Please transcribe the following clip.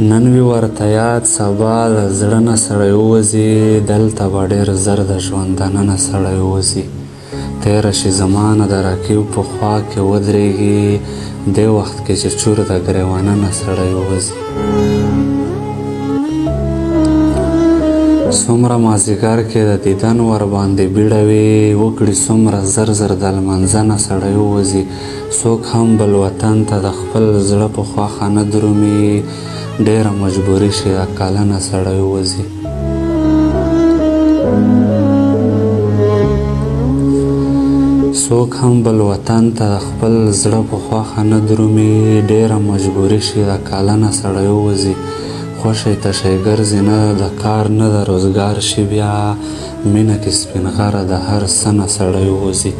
نن وي ورته یاد سبا د زړه نه سړی ووځي دلته به ډېر زر د ژوند دننه سړی ووځي تېره شي زمانه د رقیب په خوا کې ودرېږي دې وخت کې چې چور د ګریوانه سړی ووځي څومره مازدیګر کې د دیدن ورباندې بیړه وي وکړي څومره زر زر د لمانځه نه سړی ووځي څوک هم بل وطن ته د خپل زړه په خواښه نه درومي ډېره مجبوري شي د کلنه سړی ووځي څوک هم بل وطن ته د خپل زړه په خواښه نه درومي ډېره مجبوري شي د کلنه سړی ووځي خوشی تشی ګرځي نه د کار نه د روزګار شي بیا مینه کې سپین غره د هر څه نه سړی ووځي